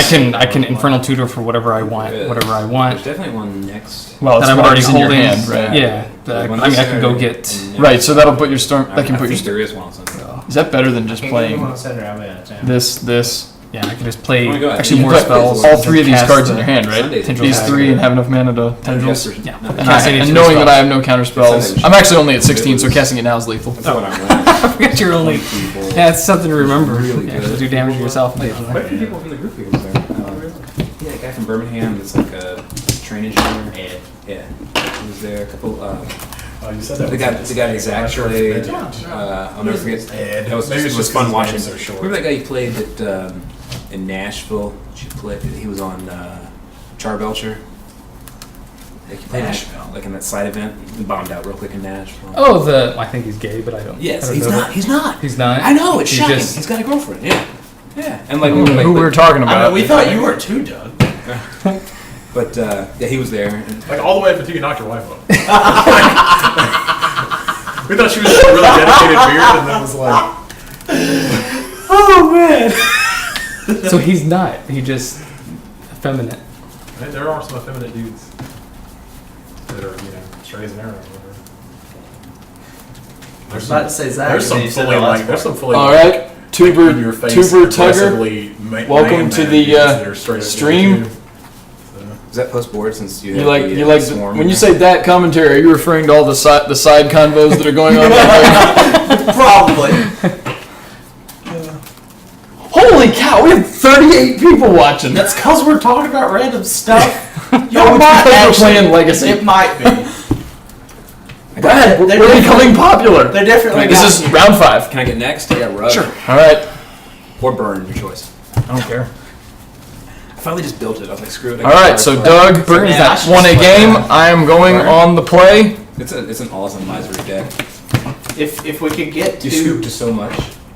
dice. can Infernal Tutor for whatever I want. Good. Whatever I There's want. definitely one next. Well, it's That I'm already whatever's in your holding. hand, right? Yeah. I mean, I can go get. Right, so that'll put your storm. That can I put your. think there is one on Sunday. Is that better than just Can't go to playing one Saturday, I'll be out of town. this? Yeah, I can just play Oh my God. actually You more put spells. all 3 of these Cast cards in the your hand, right? Sundays. Tendrils These 3 and have enough mana to tendrils. Yeah. No, And, Cast any and two knowing that spells. I have no counter spells, I'm actually only at 16, so casting it now is lethal. That's what I'm running. I forgot you're only. People. Yeah, it's something to remember. Really Yeah, good. do damage to yourself Quite a occasionally. few people from the group here was there. Yeah, a guy from Birmingham that's like a train engineer. Ed. Yeah, he was there. A couple. Oh, you said that. The guy that Zach played. Yeah. I'll never forget. Ed. That was, Maybe it's was just fun 'cause his watching. name's so short. Remember that guy you played at in Nashville? He was on Charbelcher. Like he played Nashville. like in that side event. He bombed out real quick in Nashville. Oh, I think he's gay, but I don't. Yes, I don't he's know. not. He's not. He's not. I know. It's He's shocking. just- He's got a girlfriend. Yeah. Yeah. And like, Who like we were talking I about? mean, we thought you were too, Doug. But yeah, he was there. And Like all the way up until you knocked your wife up. We thought she was just a really dedicated beard, and then was like, Oh man. So he's not. He just effeminate. hey, there are some effeminate dudes that are, straight as an arrow. Or whatever. I was about to say Zach. There's some and you said fully the last like, there's part. some fully All like, right, Tuber, in your face, Tuber Tugger. aggressively Welcome man to the, dudes that are straight up stream. there, too. is that post board since you You have like the, you like swarm when you in say that commentary? Are you referring to all the side convos that are going on? Right there? Probably. Holy cow! We have 38 people watching. That's because we're talking about random stuff. No, it's because we're playing Legacy. It might be. Brad, They're we're becoming different. popular. They're definitely. This is round 5. Can I get next? I got rub. Sure. All right. Or burn, your choice. I don't care. I finally just built it. I was like, screw it. I All got right. burn. So Doug Burn is that- won a game. I am going Burn. on the play. It's an awesome misery deck. If we could get You to scoop just so much.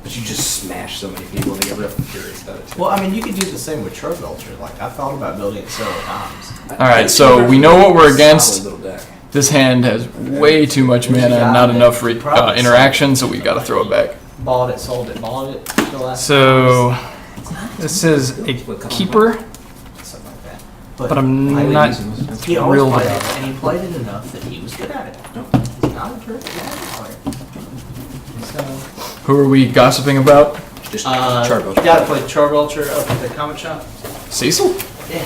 But you just smash so many people and they get real curious about it too. Well, I mean, you could do the same with Turf Vulture. Like, I thought about building it several times. Alright, so we know what we're against. Solid little deck. This hand has way too much mana and not enough interaction, so we gotta throw it back. Bought it, sold it, bought it. The last So this is a keeper, something like that. but I'm not. He always thrilled played about it, and he played it enough that he was good at it. He's not a terrific Magic player. So, Who are we gossiping about? Just you gotta play Char Vulture up at the comic shop. Cecil? Yeah.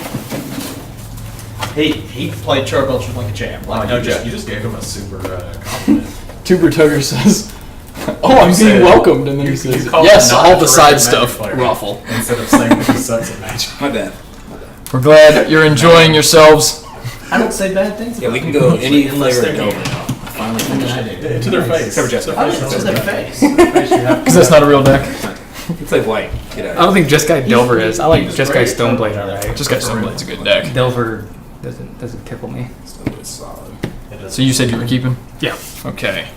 He played Char Vulture like a champ. Like, no joke. You just gave him a super compliment. Tuber Tugger says, "Oh, I'm being said- welcomed," and then he You says, called "Yes, him not all a the terrific side Magic stuff, player. Ruffle." Instead of saying that he sucks at Magic. My bad. We're glad you're enjoying yourselves. I don't say bad things Yeah, about we can people go any unless flavor they're of here. Delver. Finally And finished then I it. do. To their face. Except for Jessica. Oh, it's just their face. Because that's not a real deck. You play white. Get out. I don't think Jeskai Delver is. I like Jeskai Stoneblade, alright. Just got Stoneblade's a good deck. Delver doesn't tickle me. It's solid. So you said you were keeping? Yeah. Okay.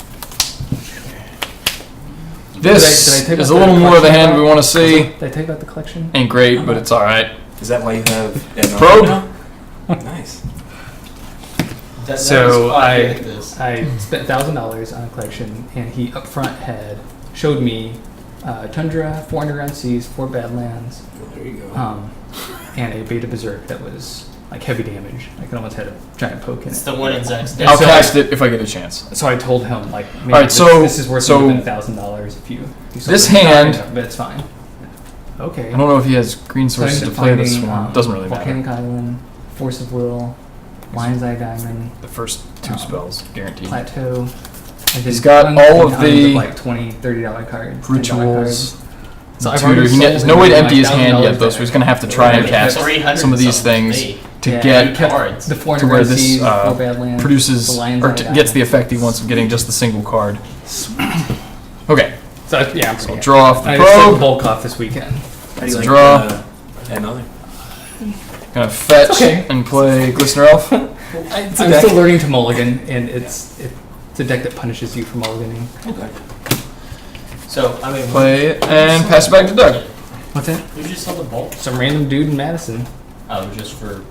Did This I take is out a little the more of the collection hand we about- want to see. Did I take out the collection? Ain't great, but it's alright. Is that why you have that Probe? now? Nice. So I this. spent $1,000 on a collection, and he up front had showed me Tundra, 4 Underground Seas, 4 Badlands, Well, there you go. and a Beta Berserk that was like heavy damage. Like it almost had a giant poke in It's it. the one in Zach's I'll deck. cast it if I get a chance. So I told him like, maybe Alright, so- this is worth so- more than $1,000 if you. sold This it. hand- but it's fine. Okay. I don't know if he has green So I sources to ended up play this finding, one. Doesn't really matter. Volcanic Island, Force of Will, Lion's Eye Diamond, The first 2 spells, guaranteed. Plateau. And He's then got tons all and of tons the like $20-$30 cards, $10 Rituals. cards. So I've Tutor. already He sold has no way to like empty his hand yet, $1,000 though, so he's going to have to try and cast 300 some of these something things me. to Yeah, get he kept cards the 4 to where Underground this Seas, 4 Badlands, produces the Lion's or Eye gets the Diamond. effect he wants of getting just the single card. Okay, So yeah, I'm so pretty draw off the happy. I sold the probe. bulk off this weekend. How do It's you a like draw. Another? Gonna fetch Okay. and play Glistener Elf. I'm still learning to mulligan, and it's a deck that punishes you for mulliganing. Okay. So, I mean, Play it and pass it back to Doug. What's that? who just sold the bulk? Some random dude in Madison. Oh, just for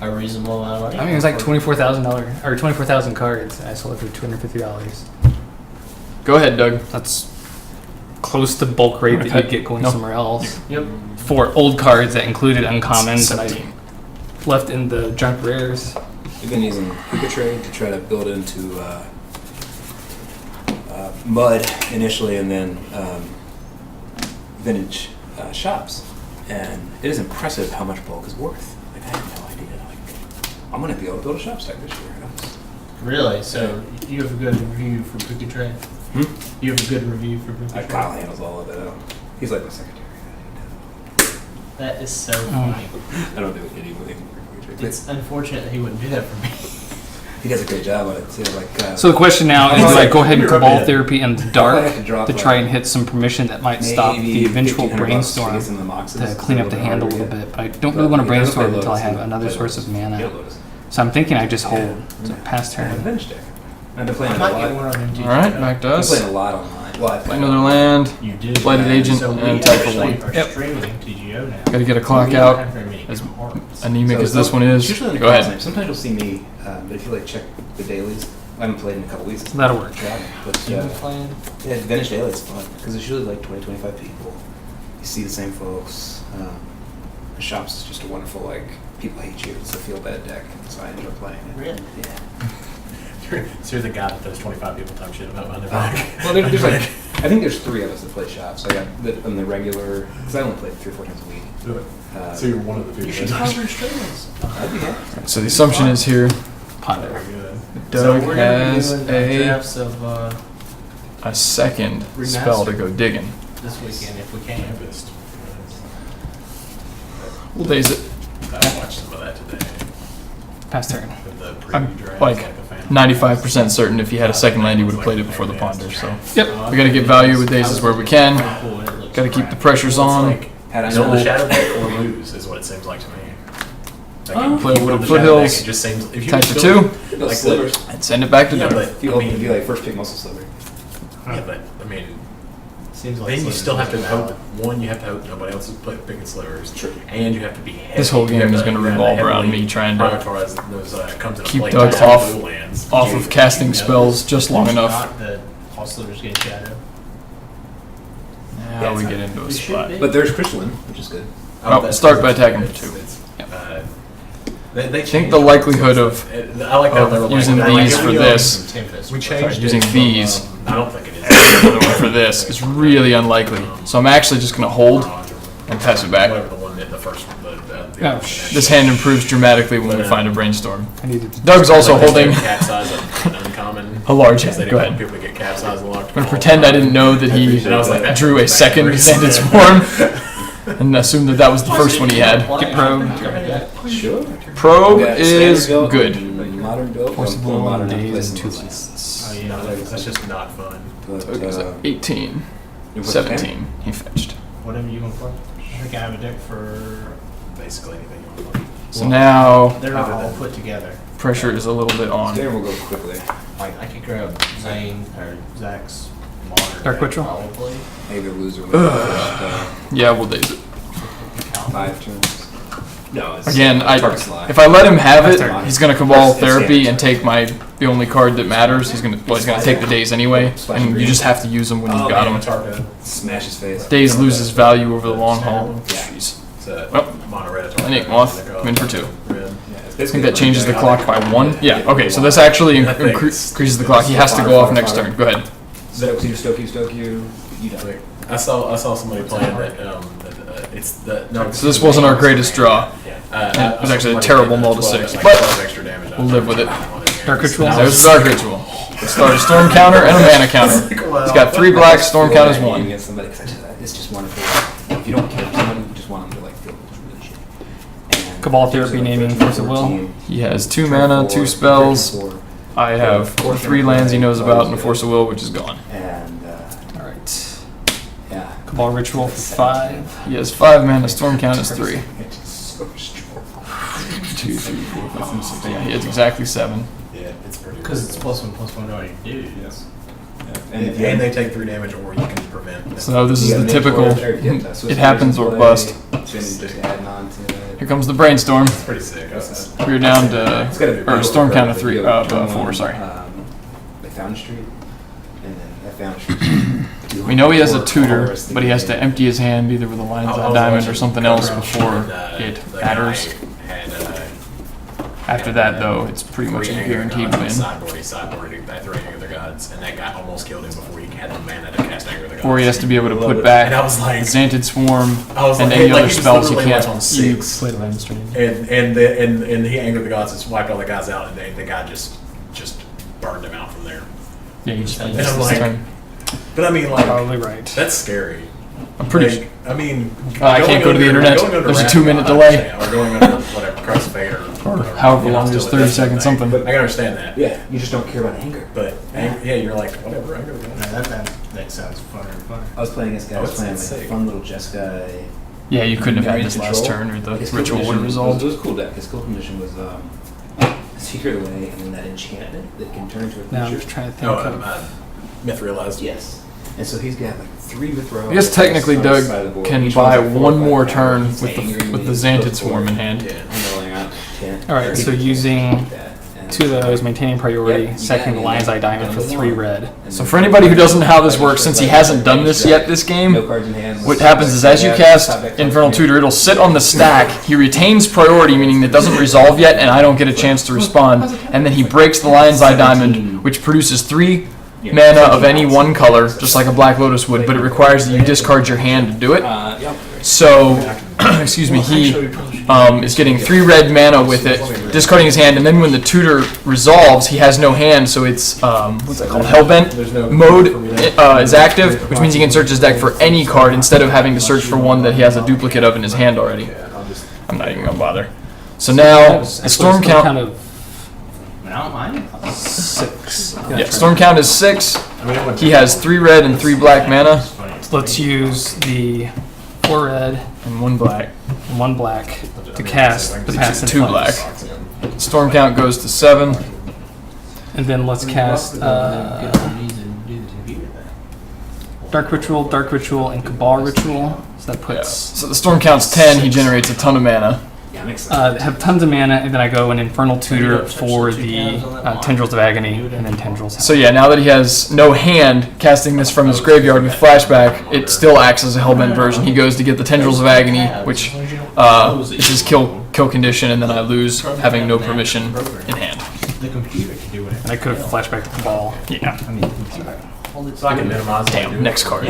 a reasonable amount of money? I mean, it was like $24,000 or 24,000 cards. And I sold it for $250. Go ahead, Doug. That's close to bulk rate that Okay. you'd get going No. somewhere else. Yep. For old cards that included uncommons that I 17. left in the junk rares. We've been using Kuka Trade to try to build into Mud initially, and then Vintage Shops. And it is impressive how much bulk is worth. Like, I had no idea. Like, I'm going to be able to build a shop stack this year. Really? So, you have a good review for Cookie Trade? You have a good review for Cookie Trade? Kyle handles all of it. He's like my secretary. That is so funny. I don't do anything for Kuka Trade. It's unfortunate that he wouldn't do that for me. He does a great job on it too. Like, So the question now is, do I go ahead and You're a Cabal bit. Therapy in the I dark have to drop, to try like, and hit some permission that might stop the maybe eventual $1,500 brainstorm to get some of the boxes to clean up the hand a little bit? But I don't really want to brainstorm until I have another source of mana. So I'm thinking I just hold so past I have a turn. bench deck. I've been playing I a might lot. get one of them. Alright, back to I've been us. playing a lot online. Well, I Play another land. You do. Blighted Agent So we and tap for actually 1. are Yep. streaming TGO now. Gotta get a We clock don't out. have very many as cards. Anemic as this one It's is. usually in the Go cards ahead. name. Sometimes you'll see me, but if you like check the dailies, I haven't played in a couple weeks. That'll work. But You been playing? yeah, Vintage Daily is fun because it's usually like 20, 25 people. You see the same folks. The shops is just a wonderful, like, people hate you. It's a feel bad deck, so I enjoy playing it. Really? Yeah. So you're the guy that those 25 people talk shit about behind their back. Well, there's like, I think there's 3 of us that play shops. I got on the regular, because I only play 3 or 4 times a week. Do it. Uh, So you're one of the You people. should that cover streamers. I'd be happy. So the assumption is here. Ponder. Very good. So Doug we're gonna be has doing a drafts of a second spell to go digging. this weekend if we can. Tempest. We'll daze it. I watched some of that today. Past turn. With the preview I'm draft, like a fan. 95% certain if he had a second land, he would have played it before the ponder. So Yep. we gotta get value with dazes where we can. Gotta keep the pressures on. Like, Had I build known the shadow deck or lose is what it seems like to me. Like, if Play you build Wooded the shadow Foothills, deck, it just seems if you Type just for build- 2, Those like slivers. and send it back to Yeah, Doug. but If you I mean, if you like first pick muscle sliver. yeah, but I mean, Seems like Then you Slivers still have to is hope. valid. One, you have to hope nobody else is picking slivers. True. And you have to be heavy. This whole You game have is to- going to you have revolve heavily around me trying to prioritize those comes into keep play Doug to off- blue lands. off of casting spells just long enough. Not that all Slivers get shadow. Now we get into a We should spot. be. But there's crystalline, which is good. Oh, start by attacking for 2. Yep. I think the likelihood of I like that they were using like, these for this, Tempest. We changed using it from, these I don't think it is. for this is really unlikely. So I'm actually just going to hold and pass it back. Whatever the one that the first. Oh, This hand improves dramatically when we find a brainstorm. I needed to. Doug's also holding capsize an uncommon. a large Because they hand. Go didn't want ahead. people to get capsized a lot. I'm going to pretend I didn't know that he And I was like, that drew a back second breaks. Sanded Swarm and assumed that that was the first one he had. Get probe. Sure. Probe Yeah, is standard build, good. Modern build, Forcible modern days and 2 places. lands. Oh, yeah. That's just not fun. But, Doug is at 18, you put 17. He fetched. Whatever you want to play. I think I have a deck for. Basically anything you want to play. So now They're not all put together. pressure is a little bit on. Standard will go quickly. Like I could grab Zane or Zach's modern Dark deck Ritual? probably. Maybe loser with the first Yeah, we'll daze it. 5 turns. No, it's Again, target's live. if I let him have it, That's he's gonna Cabal It's Therapy hand. and take the only card that matters. He's gonna take the daze anyway, and you just have to use them when you've got them. Smash his face. Daze loses value over the long haul. Yeah. Jeez. Well, Snake Moth, come in for 2. I I think that changes the clock by 1. Yeah. Okay, so this actually increases the clock. He has to go off next turn. Go ahead. Stoke you. You die. I saw somebody playing that. It's the no. So this wasn't our greatest draw. It was actually a terrible mull to 6, but we'll live with it. Dark Ritual? There's the Dark Ritual. Start a Storm counter and a mana counter. He's got 3 black. Storm count is 1. Against somebody, 'cause it's just wonderful. If you don't kill somebody, you just want them to like feel really shit. And Cabal Therapy, naming Force of Will. He has 2 mana, 2 spells. I have 3 lands he knows about and a Force of Will, which is gone. And Alright. yeah, Cabal Ritual for 5. He has 5 mana. Storm count is 3. it's so strong. 2, 3, 4, 5, 6. Yeah, he has exactly 7. Yeah, it's pretty. Because it's +1/+1 to all your dudes. Yes. And they take 3 damage, or you can prevent. So this is the typical. It happens or bust. Just adding on to it. Here comes the brainstorm. It's pretty sick. We're down to It's gotta be or storm count of 3, You have 4. Sorry. Like Fountain Street, and then at Fountain Street. We know he has a tutor, but he has to empty his hand either with a Lion's Eye Diamond or something else before it matters. After that, though, it's pretty much a guaranteed win. Sideboarding that 3 Anger of the Gods, and that guy almost killed him before he had the mana to cast Anger of the Gods. Or he has to be able to put back And I was like, Xanted Swarm I was and like, any like, other he was spells he literally, can't like, on use. 6. Played Land Stream. And he Angered the Gods, just wiped all the guys out, and the guy just burned him out from there. Yeah, you just And I'm like, but I mean, like, Probably right. that's scary. I'm pretty Like, I mean, I can't go to the internet. There's a 2-minute delay. Or going under whatever Christ Fate or however long it is, 30 seconds, something. I can understand that, Yeah, you just don't care about anger. but yeah, you're like whatever. Anger of the Gods. No, that sounds funner and funner. I was playing this guy. I Oh, was it's playing like sick. a fun little Jessica. Yeah, you couldn't have had Married this last Control. turn, or the His ritual would have condition resolved. It was a cool deck. His cool condition was Secret Away, and then that enchantment that can turn into a Now I'm creature. just trying to think Oh, of. Myth realized. Yes. And so he's got like 3 Mithril. I guess technically on the Doug side of the board. can Each buy one's a 4 one or 5 more power. turn He's with the angry, with the he's Xanted plus 4. Swarm in hand. Yeah. I'm rolling out 10. Alright, so using 2 of those, maintaining priority, sacking the Lion's Eye Diamond for 3 red. So for anybody who doesn't know how this works, since he hasn't done this yet this game, No cards in hand. what happens is as you cast Infernal Tutor, it'll sit on the stack. He retains priority, meaning it doesn't resolve yet, and I don't get a chance to respond. And then he breaks the Lion's Eye Diamond, which produces 3 mana of any one color, just like a Black Lotus would, but it requires that you discard your hand to do it. Yep. So, excuse me, he is getting 3 red mana with it, discarding his hand, and then when the tutor resolves, he has no hand, so it's, what's that called, Hellbent mode is active, which means he can search his deck for any card instead of having to search for one that he has a duplicate of in his hand already. I'm not even going to bother. So now, the storm count, of I don't mind. 6. yeah, storm count is 6. He has 3 red and 3 black mana, Let's use the 4 red and 1 black. and 1 black to cast the pass and 2 black. Storm count goes to 7. And then let's cast Dark Ritual, and Cabal Ritual. So that puts So the storm counts 10. He generates a ton of mana. Yeah, makes sense. have tons of mana, and then I go an Infernal Tutor for the Tendrils of Agony, and then Tendrils. So yeah, now that he has no hand, casting this from his graveyard with flashback, it still acts as a Hellbent version. He goes to get the Tendrils of Agony, which is his kill condition, and then I lose having no permission in hand. The computer can do whatever. And I could have flashback to Cabal. Yeah. I mean, so I can minimize. Damn. Next card.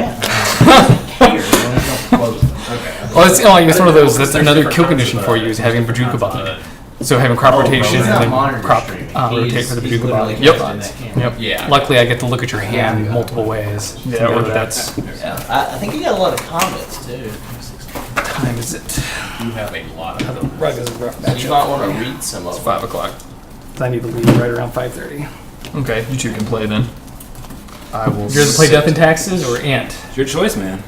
Well, it's one of those. That's another kill condition for you is having Bajuka Bond. So having crop rotation and then crop rotate for the Bajuka Bond. Yep. Yeah. Luckily, I get to look at your hand multiple ways. Yeah, or that's I think you got a lot of comments too. what time is it? You have a lot of. Rug is a rough So you might want to read some of It's them. 5 o'clock. I need to leave right around 5:30. Okay, you two can play then. I will. You're gonna play Death and Taxes or Ant? It's your choice, man.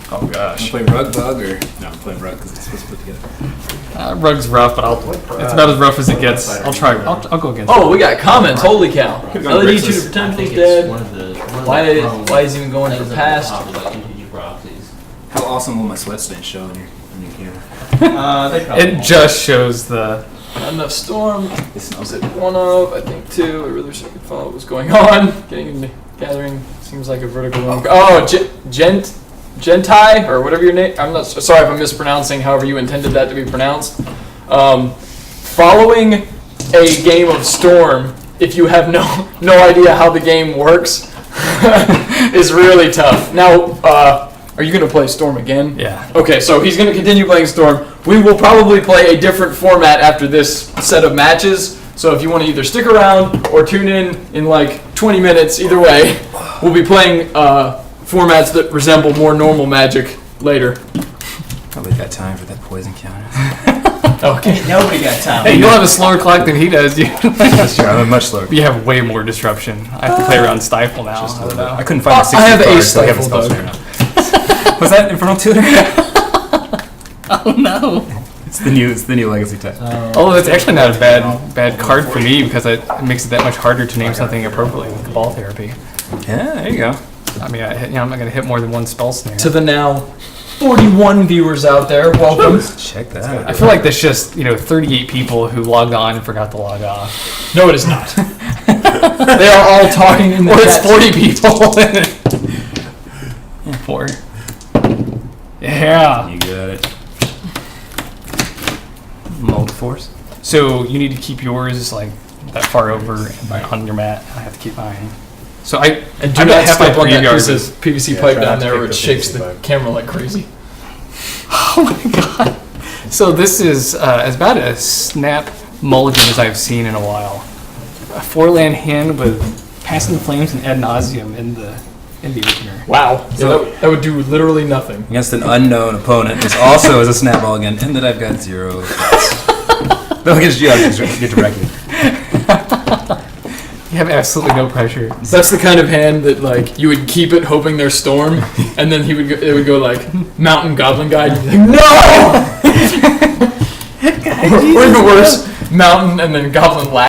Oh I'm gosh. playing Rug Bug or no? I'm playing Rug because it's supposed to put together. Rug's rough, but it's about as rough as it gets. I'll try. I'll go against. Oh, we got comments. Holy cow! LED Grixis. Tutor I Potential's think it's dead. one of the Why is he even going for past? How awesome will my sweat stain show on your camera? It just shows the. Not enough storm. Was it one of? I think two. I really wish I could follow what was going on. Gathering seems like a vertical one. Oh, Gentai or whatever your name. I'm not sorry if I'm mispronouncing. However you intended that to be pronounced. Following a game of Storm, if you have no idea how the game works, is really tough. Now, are you going to play Storm again? Yeah. Okay, so he's going to continue playing Storm. We will probably play a different format after this set of matches. So if you want to either stick around or tune in like 20 minutes, either way, we'll be playing formats that resemble more normal Magic later. Probably got time for that poison counter. Okay. Nobody got time. Hey, you'll have a slower clock than he does. That's true. I'm much slower. You have way more disruption. I have to play around Stifle now. I don't know. I couldn't find my 60 I have cards, Ace so I haven't Stifle, spelled Doug. it. Was that Infernal Tutor? Oh no. It's the new legacy type. Although it's actually not a bad card for me because it makes it that much harder to name something appropriately with Cabal Therapy. Yeah, there you go. I mean, I'm not going to hit more than one spell snare. To the now 41 viewers out there, welcome. Check that out. I feel like there's just 38 people who logged on and forgot to log off. No, it is not. They are all talking in the Or it's chat. 40 people. 4. Yeah. You got it. Mold Force. So you need to keep yours like that far over on your mat. I have to keep mine. So I And do I not have my step on that graveyard piece with- of PVC Yeah, pipe try down not to there kick where it the shakes PVC the pipe. camera like crazy. Oh my god. So this is as about a snap mulligan as I've seen in a while. A 4-land hand with Passing Flames and Ad Nauseam in the opener. Wow. So- that would do literally nothing. Against an unknown opponent, this also is a snap ball again, and that I've got 0. No, against you, I get directly. You have absolutely no pressure. That's the kind of hand that like you would keep it hoping there's storm, and then it would go like Mountain Goblin Guide. And you'd be like, no. Or even worse, Mountain and then Goblin Laugh.